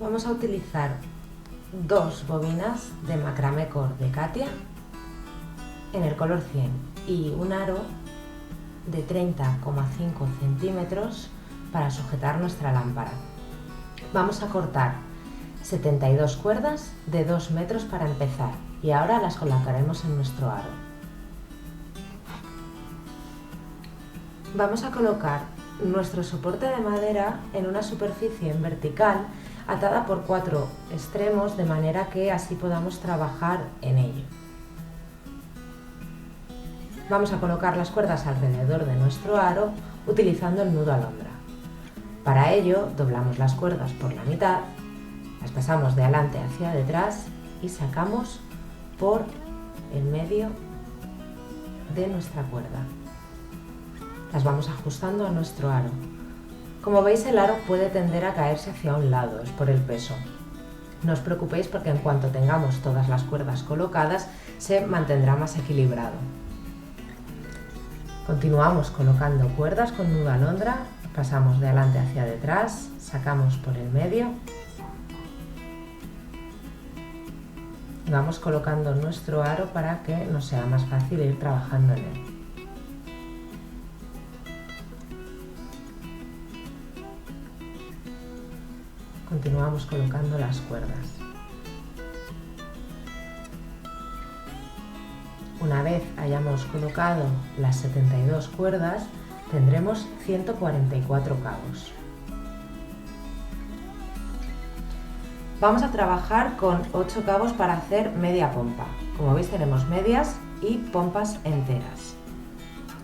Vamos a utilizar dos bobinas de Macramé Core de Katia en el color 100 y un aro de 30,5 centímetros para sujetar nuestra lámpara. Vamos a cortar 72 cuerdas de 2 metros para empezar y ahora las colocaremos en nuestro aro. Vamos a colocar nuestro soporte de madera en una superficie en vertical atada por 4 extremos de manera que así podamos trabajar en ello. Vamos a colocar las cuerdas alrededor de nuestro aro utilizando el nudo alondra. Para ello doblamos las cuerdas por la mitad, las pasamos de adelante hacia detrás y sacamos por el medio de nuestra cuerda. Las vamos ajustando a nuestro aro. Como veis, el aro puede tender a caerse hacia un lado, es por el peso. No os preocupéis porque en cuanto tengamos todas las cuerdas colocadas se mantendrá más equilibrado. Continuamos colocando cuerdas con nudo alondra, pasamos de adelante hacia detrás, sacamos por el medio y vamos colocando nuestro aro para que nos sea más fácil ir trabajando en él. Continuamos colocando las cuerdas. Una vez hayamos colocado las 72 cuerdas, tendremos 144 cabos. Vamos a trabajar con 8 cabos para hacer media pompa. Como veis, tenemos medias y pompas enteras.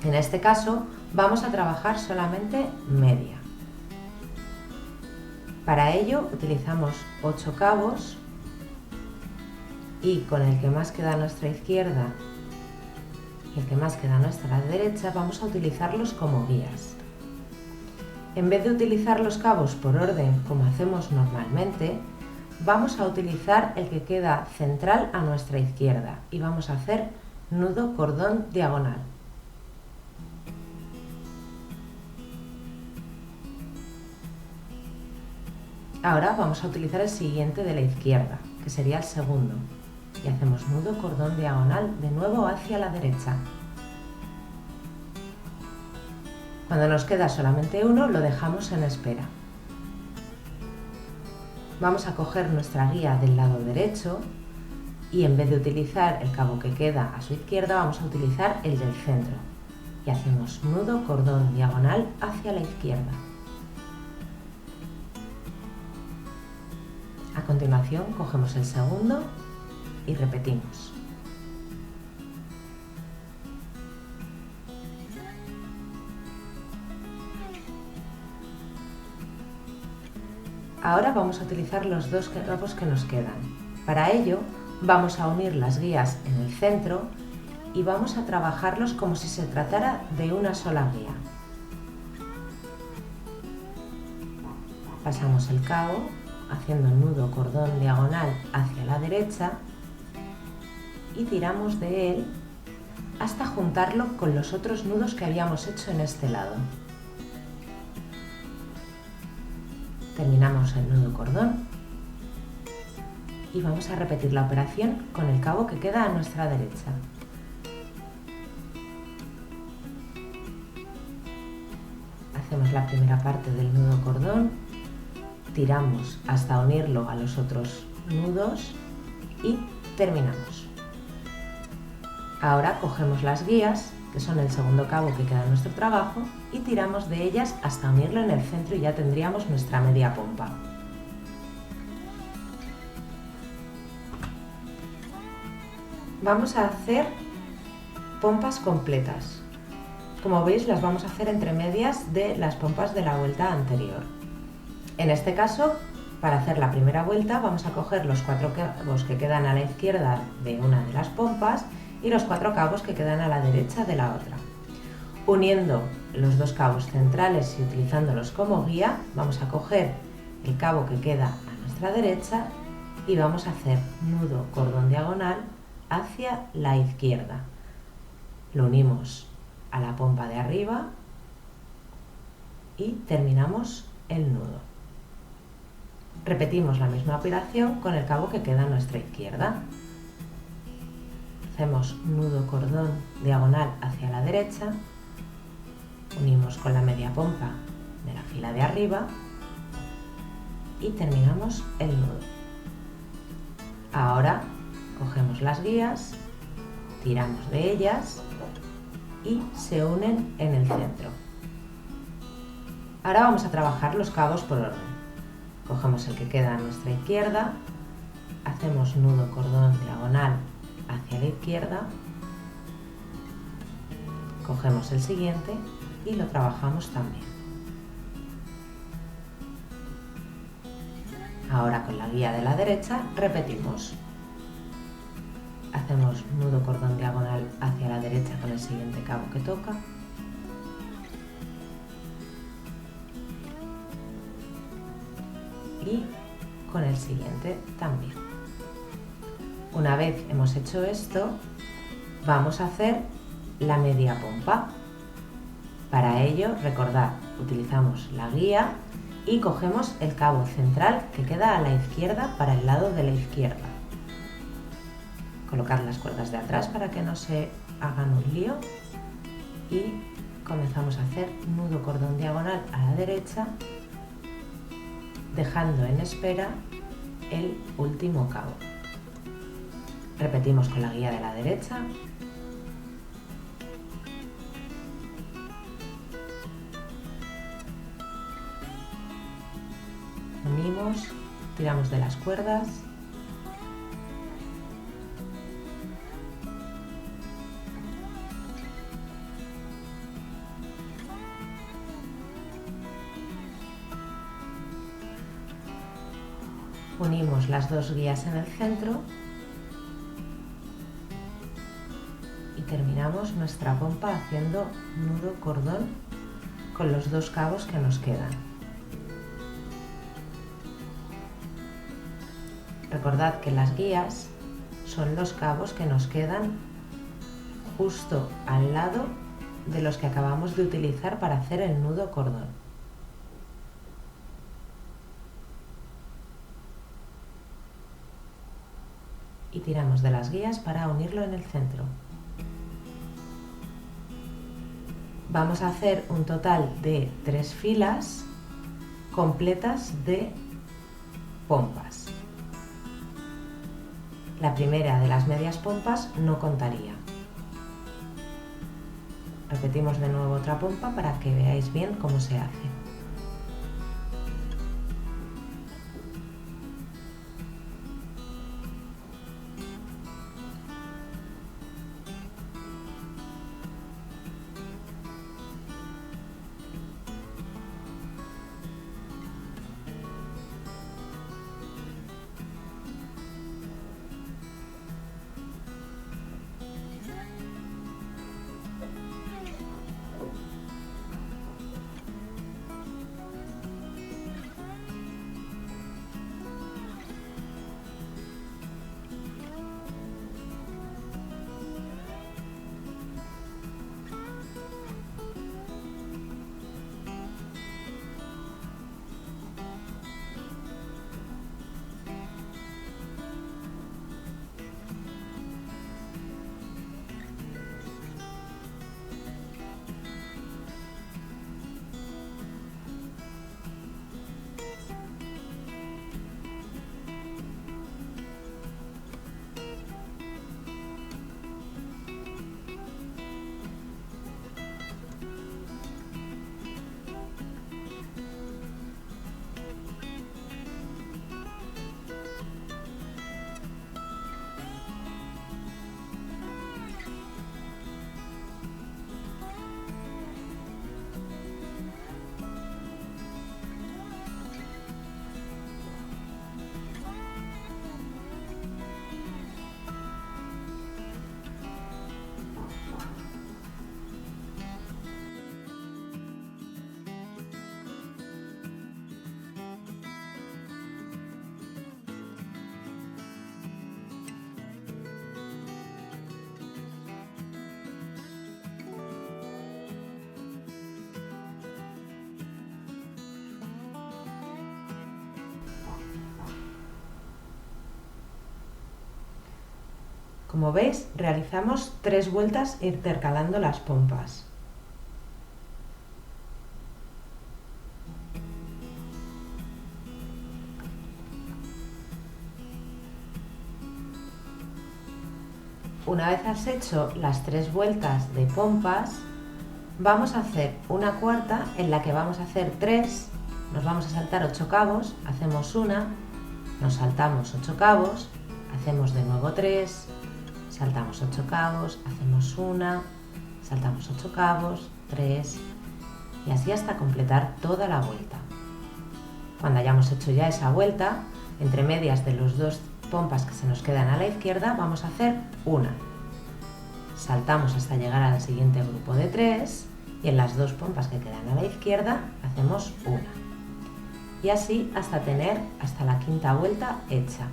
En este caso vamos a trabajar solamente media. Para ello utilizamos 8 cabos y con el que más queda a nuestra izquierda y el que más queda a nuestra derecha vamos a utilizarlos como guías. En vez de utilizar los cabos por orden como hacemos normalmente, vamos a utilizar el que queda central a nuestra izquierda y vamos a hacer nudo cordón diagonal. Ahora vamos a utilizar el siguiente de la izquierda, que sería el segundo, y hacemos nudo cordón diagonal de nuevo hacia la derecha. Cuando nos queda solamente uno, lo dejamos en espera. Vamos a coger nuestra guía del lado derecho y en vez de utilizar el cabo que queda a su izquierda, vamos a utilizar el del centro y hacemos nudo cordón diagonal hacia la izquierda. A continuación cogemos el segundo y repetimos. Ahora vamos a utilizar los dos cabos que nos quedan. Para ello vamos a unir las guías en el centro y vamos a trabajarlos como si se tratara de una sola guía. Pasamos el cabo haciendo el nudo cordón diagonal hacia la derecha y tiramos de él hasta juntarlo con los otros nudos que habíamos hecho en este lado. Terminamos el nudo cordón y vamos a repetir la operación con el cabo que queda a nuestra derecha. Hacemos la primera parte del nudo cordón, tiramos hasta unirlo a los otros nudos y terminamos. Ahora cogemos las guías, que son el segundo cabo que queda en nuestro trabajo, y tiramos de ellas hasta unirlo en el centro y ya tendríamos nuestra media pompa. Vamos a hacer pompas completas. Como veis, las vamos a hacer entre medias de las pompas de la vuelta anterior. En este caso, para hacer la primera vuelta vamos a coger los 4 cabos que quedan a la izquierda de una de las pompas y los 4 cabos que quedan a la derecha de la otra. Uniendo los dos cabos centrales y utilizándolos como guía, vamos a coger el cabo que queda a nuestra derecha y vamos a hacer nudo cordón diagonal hacia la izquierda. Lo unimos a la pompa de arriba y terminamos el nudo. Repetimos la misma operación con el cabo que queda a nuestra izquierda. Hacemos nudo cordón diagonal hacia la derecha, unimos con la media pompa de la fila de arriba y terminamos el nudo. Ahora cogemos las guías, tiramos de ellas y se unen en el centro. Ahora vamos a trabajar los cabos por orden. Cogemos el que queda a nuestra izquierda, hacemos nudo cordón diagonal hacia la izquierda, cogemos el siguiente y lo trabajamos también. Ahora con la guía de la derecha repetimos. Hacemos nudo cordón diagonal hacia la derecha con el siguiente cabo que toca. Y con el siguiente también. Una vez hemos hecho esto, vamos a hacer la media pompa. Para ello, recordad, utilizamos la guía y cogemos el cabo central que queda a la izquierda para el lado de la izquierda. Colocad las cuerdas de atrás para que no se hagan un lío y comenzamos a hacer nudo cordón diagonal a la derecha, dejando en espera el último cabo. Repetimos con la guía de la derecha. Unimos, tiramos de las cuerdas. Unimos las dos guías en el centro y terminamos nuestra pompa haciendo nudo cordón con los dos cabos que nos quedan. Recordad que las guías son los cabos que nos quedan justo al lado de los que acabamos de utilizar para hacer el nudo cordón. Y tiramos de las guías para unirlo en el centro. Vamos a hacer un total de 3 filas completas de pompas. La primera de las medias pompas no contaría. Repetimos de nuevo otra pompa para que veáis bien cómo se hace. Como veis, realizamos 3 vueltas intercalando las pompas. Una vez has hecho las 3 vueltas de pompas, vamos a hacer una cuarta en la que vamos a hacer 3, nos vamos a saltar 8 cabos, hacemos una, nos saltamos 8 cabos, hacemos de nuevo 3, saltamos 8 cabos, hacemos una, saltamos 8 cabos, 3 y así hasta completar toda la vuelta. Cuando hayamos hecho ya esa vuelta, entre medias de los 2 pompas que se nos quedan a la izquierda, vamos a hacer una. Saltamos hasta llegar al siguiente grupo de 3 y en las 2 pompas que quedan a la izquierda hacemos una. Y así hasta tener hasta la quinta vuelta hecha.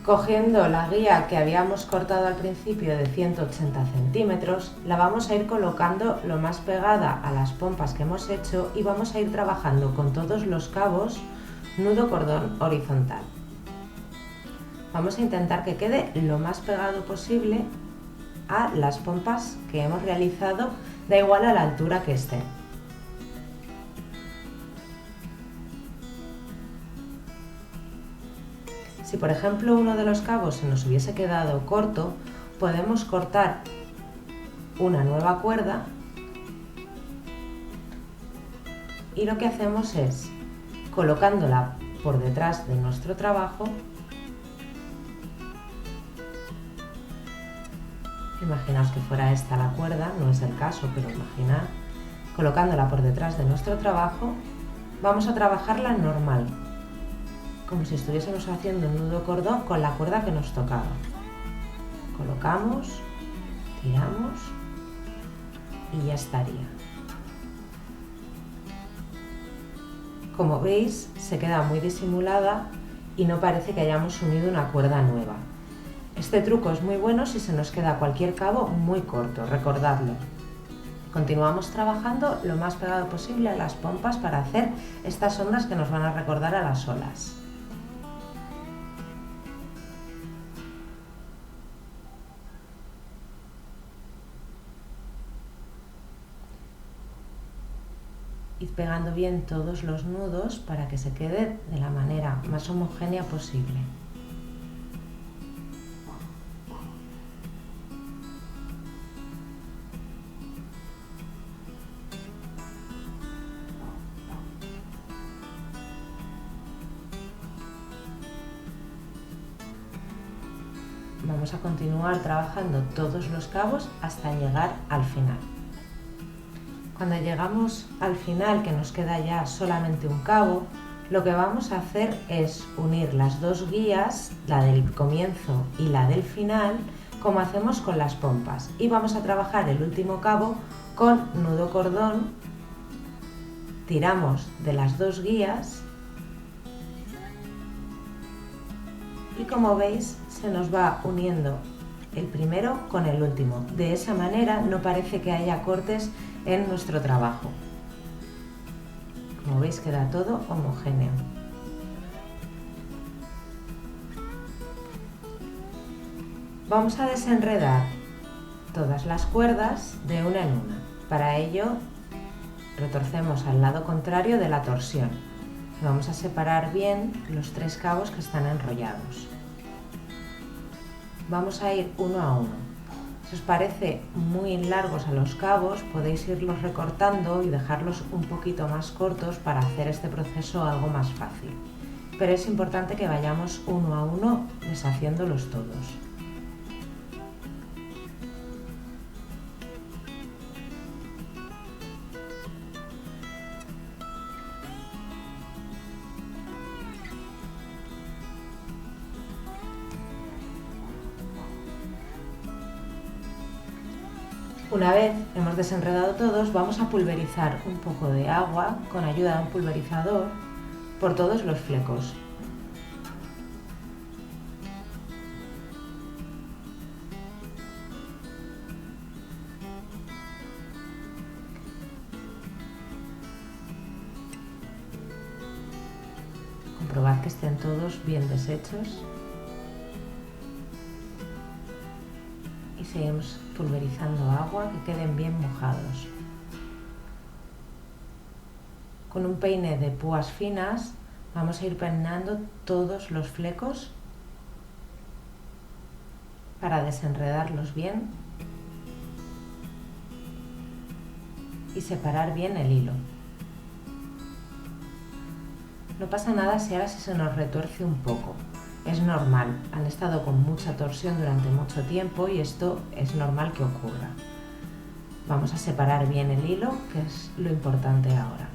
Cogiendo la guía que habíamos cortado al principio de 180 centímetros, la vamos a ir colocando lo más pegada a las pompas que hemos hecho y vamos a ir trabajando con todos los cabos nudo cordón horizontal. Vamos a intentar que quede lo más pegado posible a las pompas que hemos realizado, da igual a la altura que esté. Si por ejemplo uno de los cabos se nos hubiese quedado corto, podemos cortar una nueva cuerda y lo que hacemos es, colocándola por detrás de nuestro trabajo, imaginaos que fuera esta la cuerda, no es el caso, pero imaginad, colocándola por detrás de nuestro trabajo, vamos a trabajarla normal, como si estuviésemos haciendo un nudo cordón con la cuerda que nos tocaba. Colocamos, tiramos y ya estaría. Como veis, se queda muy disimulada y no parece que hayamos unido una cuerda nueva. Este truco es muy bueno si se nos queda cualquier cabo muy corto, recordadlo. Continuamos trabajando lo más pegado posible a las pompas para hacer estas ondas que nos van a recordar a las olas. Id pegando bien todos los nudos para que se quede de la manera más homogénea posible. Vamos a continuar trabajando todos los cabos hasta llegar al final. Cuando llegamos al final, que nos queda ya solamente un cabo, lo que vamos a hacer es unir las 2 guías, la del comienzo y la del final, como hacemos con las pompas. Y vamos a trabajar el último cabo con nudo cordón, tiramos de las 2 guías y como veis se nos va uniendo el primero con el último. De esa manera no parece que haya cortes en nuestro trabajo. Como veis queda todo homogéneo. Vamos a desenredar todas las cuerdas de una en una. Para ello retorcemos al lado contrario de la torsión. Vamos a separar bien los 3 cabos que están enrollados. Vamos a ir uno a uno. Si os parece muy largos a los cabos, podéis irlos recortando y dejarlos un poquito más cortos para hacer este proceso algo más fácil. Pero es importante que vayamos uno a uno deshaciéndolos todos. Una vez hemos desenredado todos, vamos a pulverizar un poco de agua con ayuda de un pulverizador por todos los flecos. Comprobad que estén todos bien deshechos. Y seguimos pulverizando agua, que queden bien mojados. Con un peine de púas finas vamos a ir peinando todos los flecos para desenredarlos bien y separar bien el hilo. No pasa nada si ahora se nos retuerce un poco. Es normal, han estado con mucha torsión durante mucho tiempo y esto es normal que ocurra. Vamos a separar bien el hilo, que es lo importante ahora.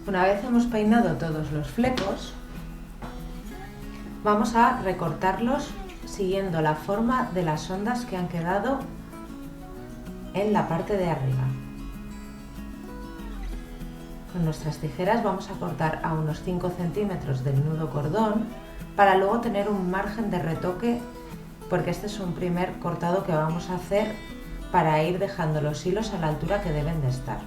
Una vez hemos peinado todos los flecos, vamos a recortarlos siguiendo la forma de las ondas que han quedado en la parte de arriba. Con nuestras tijeras vamos a cortar a unos 5 centímetros del nudo cordón para luego tener un margen de retoque, porque este es un primer cortado que vamos a hacer para ir dejando los hilos a la altura que deben de estar.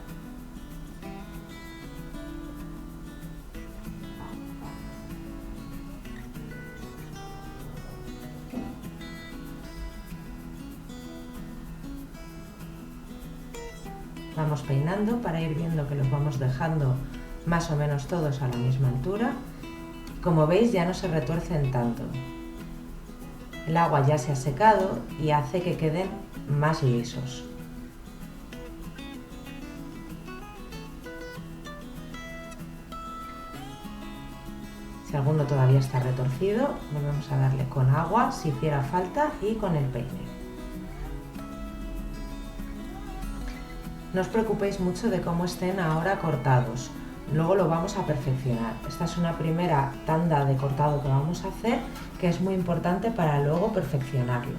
Vamos peinando para ir viendo que los vamos dejando más o menos todos a la misma altura. Como veis, ya no se retuercen tanto. El agua ya se ha secado y hace que queden más lisos. Si alguno todavía está retorcido, volvemos a darle con agua si hiciera falta y con el peine. No os preocupéis mucho de cómo estén ahora cortados, luego lo vamos a perfeccionar. Esta es una primera tanda de cortado que vamos a hacer, que es muy importante para luego perfeccionarlo.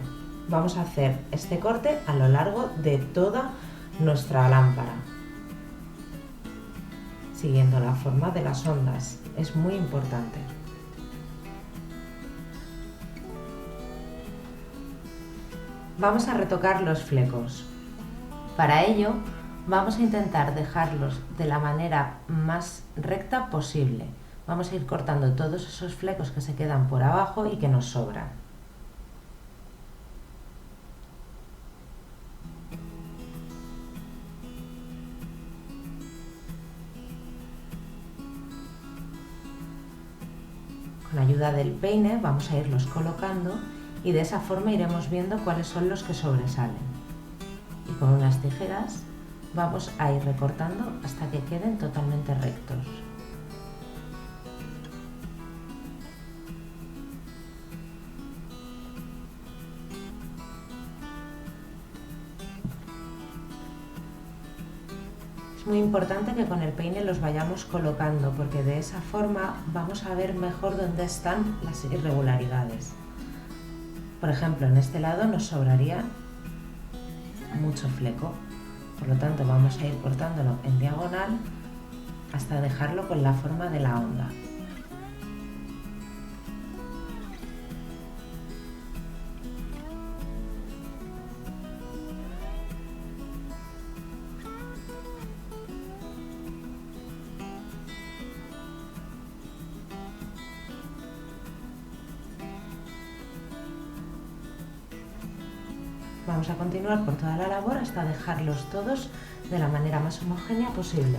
Vamos a hacer este corte a lo largo de toda nuestra lámpara, siguiendo la forma de las ondas, es muy importante. Vamos a retocar los flecos. Para ello, vamos a intentar dejarlos de la manera más recta posible. Vamos a ir cortando todos esos flecos que se quedan por abajo y que nos sobran. Con ayuda del peine vamos a irlos colocando y de esa forma iremos viendo cuáles son los que sobresalen. Y con unas tijeras vamos a ir recortando hasta que queden totalmente rectos. Es muy importante que con el peine los vayamos colocando, porque de esa forma vamos a ver mejor dónde están las irregularidades. Por ejemplo, en este lado nos sobraría mucho fleco, por lo tanto vamos a ir cortándolo en diagonal hasta dejarlo con la forma de la onda. Vamos a continuar por toda la labor hasta dejarlos todos de la manera más homogénea posible.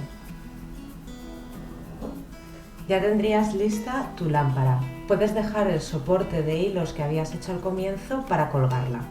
Ya tendrías lista tu lámpara. Puedes dejar el soporte de hilos que habías hecho al comienzo para colgarla.